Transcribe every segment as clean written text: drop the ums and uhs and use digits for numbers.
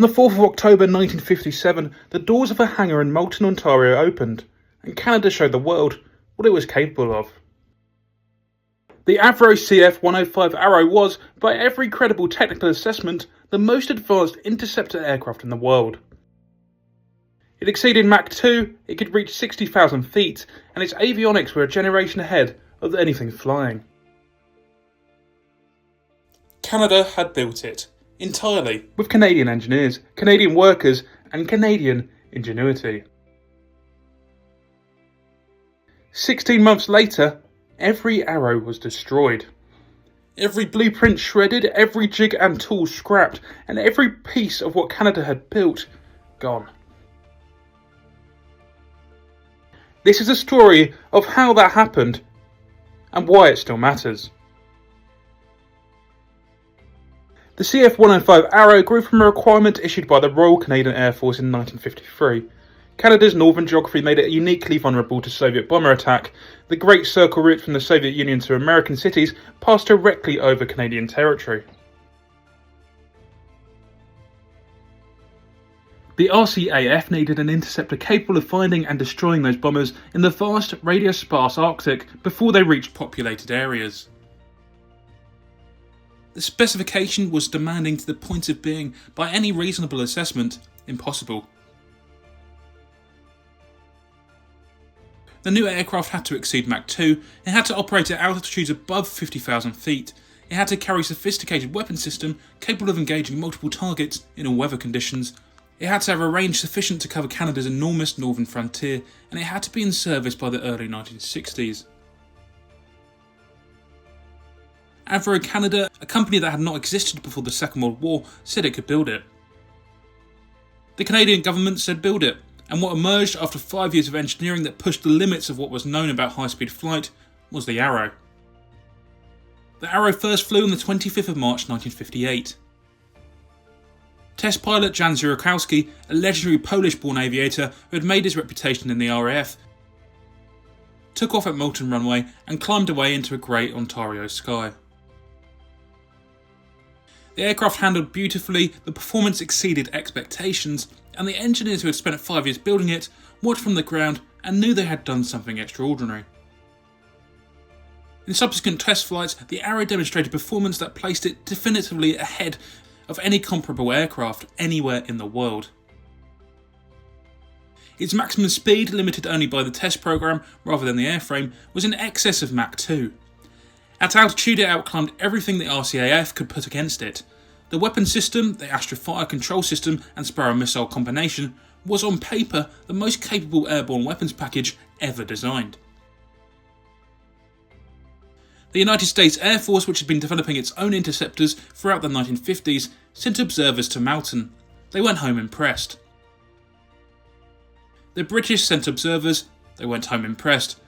On the 4th of October 1957, the doors of a hangar in Moulton, Ontario opened, and Canada showed the world what it was capable of. The Avro CF-105 Arrow was, by every credible technical assessment, the most advanced interceptor aircraft in the world. It exceeded Mach 2, it could reach 60,000 feet, and its avionics were a generation ahead of anything flying. Canada had built it, entirely, with Canadian engineers, Canadian workers, and Canadian ingenuity. 16 months later, every arrow was destroyed. Every blueprint shredded, every jig and tool scrapped, and every piece of what Canada had built gone. This is a story of how that happened and why it still matters. The CF-105 Arrow grew from a requirement issued by the Royal Canadian Air Force in 1953. Canada's northern geography made it uniquely vulnerable to Soviet bomber attack. The Great Circle route from the Soviet Union to American cities passed directly over Canadian territory. The RCAF needed an interceptor capable of finding and destroying those bombers in the vast, radio-sparse Arctic before they reached populated areas. The specification was demanding to the point of being, by any reasonable assessment, impossible. The new aircraft had to exceed Mach 2, it had to operate at altitudes above 50,000 feet, it had to carry a sophisticated weapon system capable of engaging multiple targets in all weather conditions, it had to have a range sufficient to cover Canada's enormous northern frontier, and it had to be in service by the early 1960s. Avro Canada, a company that had not existed before the Second World War, said it could build it. The Canadian government said build it, and what emerged after 5 years of engineering that pushed the limits of what was known about high-speed flight was the Arrow. The Arrow first flew on the 25th of March 1958. Test pilot Jan Zurikowski, a legendary Polish-born aviator who had made his reputation in the RAF, took off at Moulton Runway and climbed away into a grey Ontario sky. The aircraft handled beautifully, the performance exceeded expectations, and the engineers who had spent 5 years building it watched from the ground and knew they had done something extraordinary. In subsequent test flights, the Arrow demonstrated performance that placed it definitively ahead of any comparable aircraft anywhere in the world. Its maximum speed, limited only by the test program rather than the airframe, was in excess of Mach 2. At altitude it outclimbed everything the RCAF could put against it. The weapon system, the Astrofire control system and Sparrow missile combination, was on paper the most capable airborne weapons package ever designed. The United States Air Force, which had been developing its own interceptors throughout the 1950s, sent observers to Moulton. They went home impressed. The British sent observers. They went home impressed.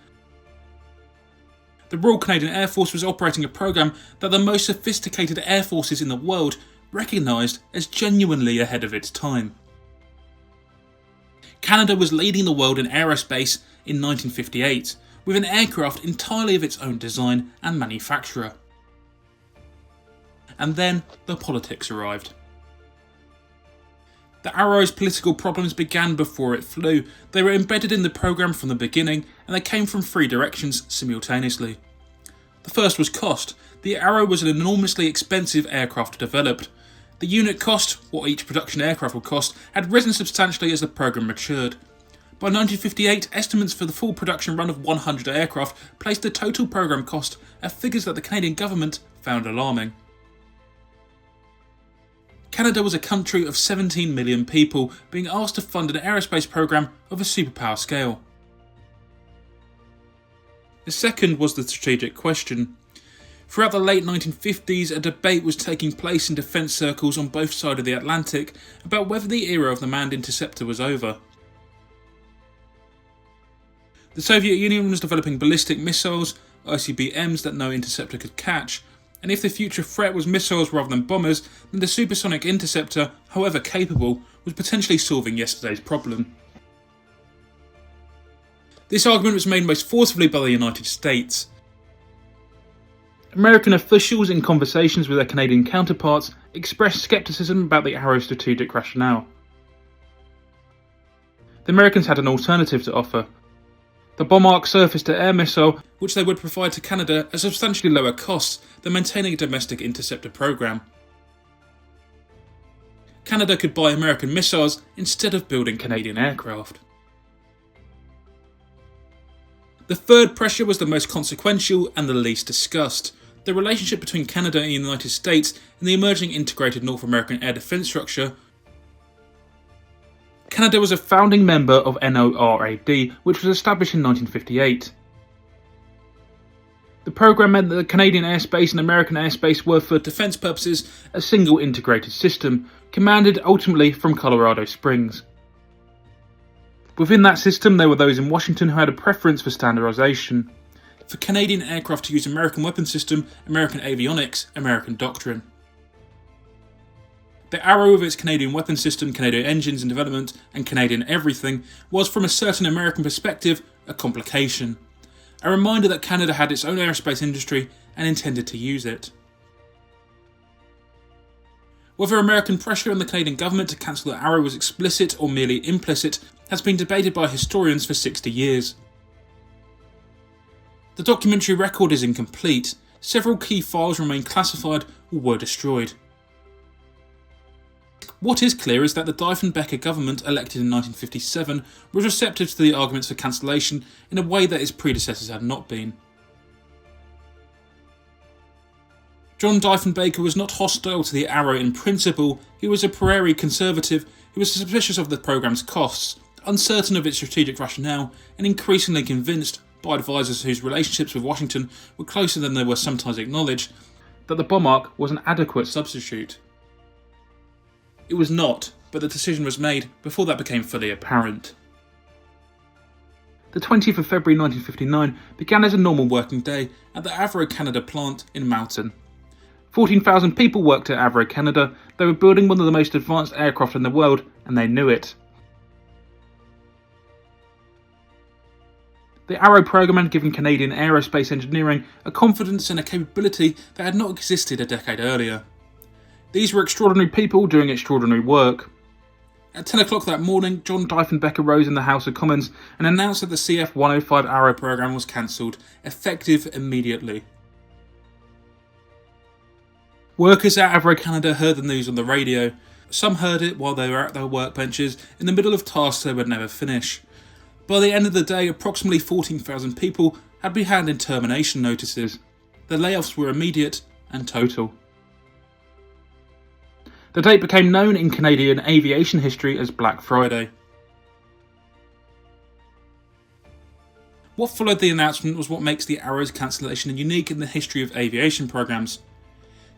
The Royal Canadian Air Force was operating a program that the most sophisticated air forces in the world recognised as genuinely ahead of its time. Canada was leading the world in aerospace in 1958, with an aircraft entirely of its own design and manufacturer. And then the politics arrived. The Arrow's political problems began before it flew. They were embedded in the program from the beginning, and they came from three directions simultaneously. The first was cost. The Arrow was an enormously expensive aircraft developed. The unit cost, what each production aircraft would cost, had risen substantially as the program matured. By 1958, estimates for the full production run of 100 aircraft placed the total program cost at figures that the Canadian government found alarming. Canada was a country of 17 million people being asked to fund an aerospace program of a superpower scale. The second was the strategic question. Throughout the late 1950s, a debate was taking place in defence circles on both sides of the Atlantic about whether the era of the manned interceptor was over. The Soviet Union was developing ballistic missiles, ICBMs that no interceptor could catch, and if the future threat was missiles rather than bombers, then the supersonic interceptor, however capable, was potentially solving yesterday's problem. This argument was made most forcefully by the United States. American officials, in conversations with their Canadian counterparts, expressed scepticism about the Arrow's strategic rationale. The Americans had an alternative to offer: the bomb arc surface-to-air missile, which they would provide to Canada at substantially lower costs than maintaining a domestic interceptor program. Canada could buy American missiles instead of building Canadian aircraft. The third pressure was the most consequential and the least discussed: the relationship between Canada and the United States and the emerging integrated North American air defence structure. Canada was a founding member of NORAD, which was established in 1958. The program meant that the Canadian airspace and American airspace were, for defence purposes, a single integrated system, commanded ultimately from Colorado Springs. Within that system, there were those in Washington who had a preference for standardisation. For Canadian aircraft to use American weapon system, American avionics, American doctrine. The Arrow, with its Canadian weapon system, Canadian engines in development, and Canadian everything, was, from a certain American perspective, a complication. A reminder that Canada had its own aerospace industry and intended to use it. Whether American pressure on the Canadian government to cancel the Arrow was explicit or merely implicit has been debated by historians for 60 years. The documentary record is incomplete. Several key files remain classified or were destroyed. What is clear is that the Diefenbaker government, elected in 1957, was receptive to the arguments for cancellation in a way that its predecessors had not been. John Diefenbaker was not hostile to the Arrow in principle. He was a prairie conservative who was suspicious of the programme's costs, uncertain of its strategic rationale, and increasingly convinced, by advisors whose relationships with Washington were closer than they were sometimes acknowledged, that the bomb arc was an adequate substitute. It was not, but the decision was made before that became fully apparent. The 20th of February 1959 began as a normal working day at the Avro Canada plant in Moulton. 14,000 people worked at Avro Canada. They were building one of the most advanced aircraft in the world, and they knew it. The Arrow program had given Canadian aerospace engineering a confidence and a capability that had not existed a decade earlier. These were extraordinary people doing extraordinary work. At 10 o'clock that morning, John Diefenbaker rose in the House of Commons and announced that the CF-105 Arrow program was cancelled, effective immediately. Workers at Avro Canada heard the news on the radio. Some heard it while they were at their workbenches in the middle of tasks they would never finish. By the end of the day, approximately 14,000 people had been handed termination notices. The layoffs were immediate and total. The date became known in Canadian aviation history as Black Friday. What followed the announcement was what makes the Arrow's cancellation unique in the history of aviation programs.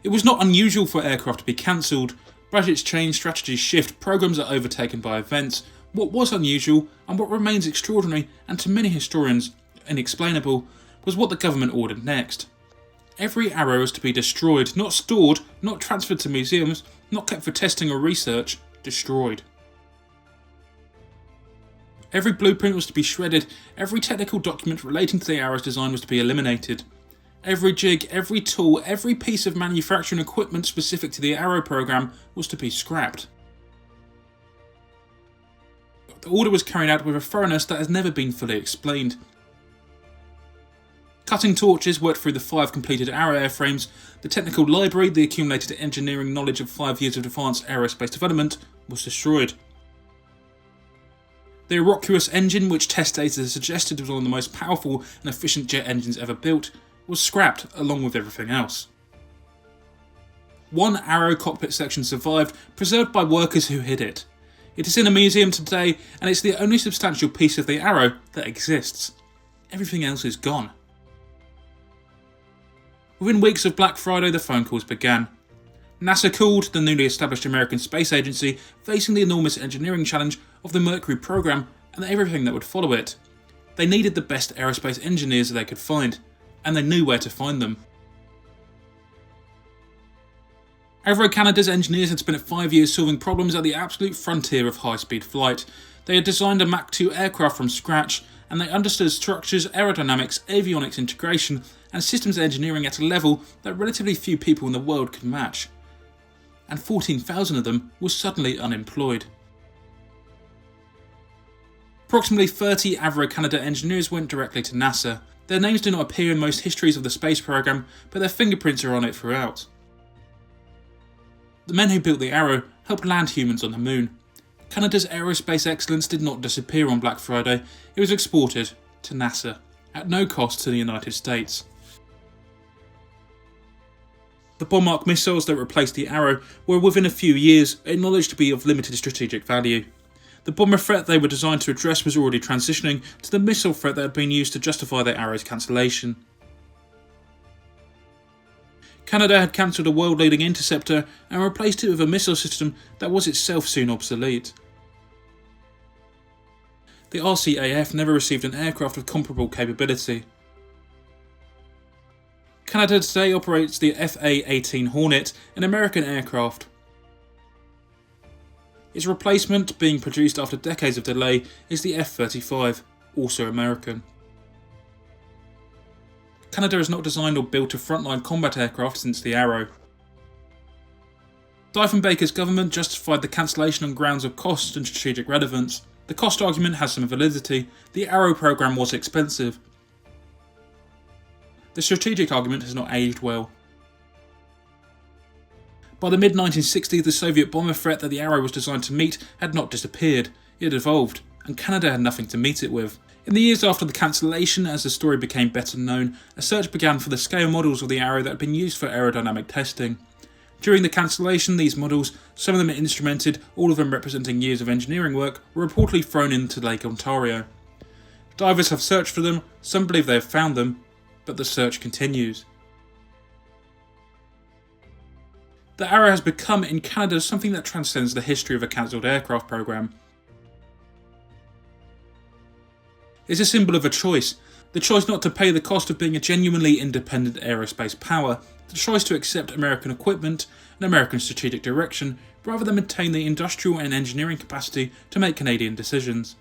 It was not unusual for aircraft to be cancelled. Budgets change, strategies shift, programs are overtaken by events. What was unusual, and what remains extraordinary, and to many historians inexplainable, was what the government ordered next. Every Arrow was to be destroyed, not stored, not transferred to museums, not kept for testing or research, destroyed. Every blueprint was to be shredded, every technical document relating to the Arrow's design was to be eliminated. Every jig, every tool, every piece of manufacturing equipment specific to the Arrow program was to be scrapped. The order was carried out with a thoroughness that has never been fully explained. Cutting torches worked through the 5 completed Arrow airframes. The technical library, the accumulated engineering knowledge of 5 years of advanced aerospace development, was destroyed. The Iroquois engine, which test data suggested was one of the most powerful and efficient jet engines ever built, was scrapped along with everything else. One Arrow cockpit section survived, preserved by workers who hid it. It is in a museum today, and it's the only substantial piece of the Arrow that exists. Everything else is gone. Within weeks of Black Friday, the phone calls began. NASA called, the newly established American Space Agency, facing the enormous engineering challenge of the Mercury program and everything that would follow it. They needed the best aerospace engineers they could find, and they knew where to find them. Avro Canada's engineers had spent 5 years solving problems at the absolute frontier of high-speed flight. They had designed a Mach 2 aircraft from scratch, and they understood structures, aerodynamics, avionics integration, and systems engineering at a level that relatively few people in the world could match. And 14,000 of them were suddenly unemployed. Approximately 30 Avro Canada engineers went directly to NASA. Their names do not appear in most histories of the space program, but their fingerprints are on it throughout. The men who built the Arrow helped land humans on the moon. Canada's aerospace excellence did not disappear on Black Friday, it was exported to NASA, at no cost to the United States. The bomb-arc missiles that replaced the Arrow were within a few years acknowledged to be of limited strategic value. The bomber threat they were designed to address was already transitioning to the missile threat that had been used to justify the Arrow's cancellation. Canada had cancelled a world-leading interceptor and replaced it with a missile system that was itself soon obsolete. The RCAF never received an aircraft of comparable capability. Canada today operates the FA-18 Hornet, an American aircraft. Its replacement, being produced after decades of delay, is the F-35, also American. Canada has not designed or built a frontline combat aircraft since the Arrow. Diefenbaker's government justified the cancellation on grounds of cost and strategic relevance. The cost argument has some validity. The Arrow program was expensive. The strategic argument has not aged well. By the mid-1960s, the Soviet bomber threat that the Arrow was designed to meet had not disappeared, it had evolved, and Canada had nothing to meet it with. In the years after the cancellation, as the story became better known, a search began for the scale models of the Arrow that had been used for aerodynamic testing. During the cancellation, these models, some of them instrumented, all of them representing years of engineering work, were reportedly thrown into Lake Ontario. Divers have searched for them, some believe they have found them, but the search continues. The Arrow has become, in Canada, something that transcends the history of a cancelled aircraft program. It's a symbol of a choice. The choice not to pay the cost of being a genuinely independent aerospace power. The choice to accept American equipment and American strategic direction, rather than maintain the industrial and engineering capacity to make Canadian decisions.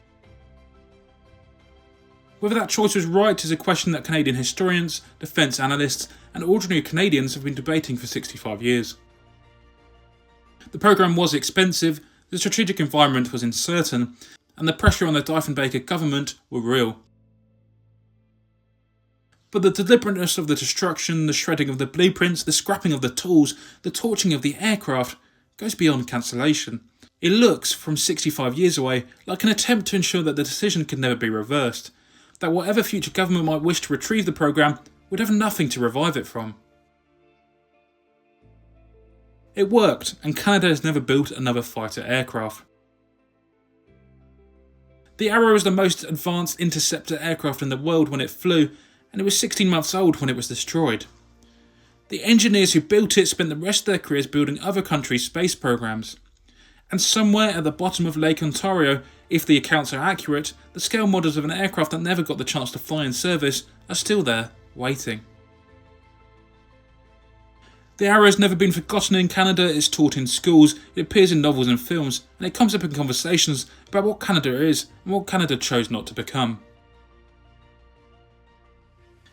Whether that choice was right is a question that Canadian historians, defence analysts, and ordinary Canadians have been debating for 65 years. The program was expensive, the strategic environment was uncertain, and the pressure on the Diefenbaker government were real. But the deliberateness of the destruction, the shredding of the blueprints, the scrapping of the tools, the torching of the aircraft goes beyond cancellation. It looks, from 65 years away, like an attempt to ensure that the decision could never be reversed, that whatever future government might wish to retrieve the program would have nothing to revive it from. It worked, and Canada has never built another fighter aircraft. The Arrow was the most advanced interceptor aircraft in the world when it flew, and it was 16 months old when it was destroyed. The engineers who built it spent the rest of their careers building other countries' space programs. And somewhere at the bottom of Lake Ontario, if the accounts are accurate, the scale models of an aircraft that never got the chance to fly in service are still there, waiting. The Arrow has never been forgotten in Canada, it's taught in schools, it appears in novels and films, and it comes up in conversations about what Canada is and what Canada chose not to become.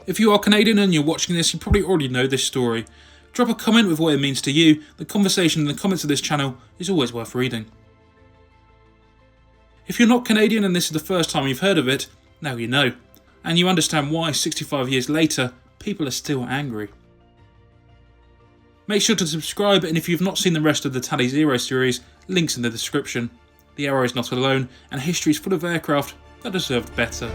If you are Canadian and you're watching this, you probably already know this story. Drop a comment with what it means to you. The conversation in the comments of this channel is always worth reading. If you're not Canadian and this is the first time you've heard of it, now you know. And you understand why 65 years later, people are still angry. Make sure to subscribe, and if you've not seen the rest of the Tally Zero series, links in the description. The Arrow is not alone, and history is full of aircraft that deserved better.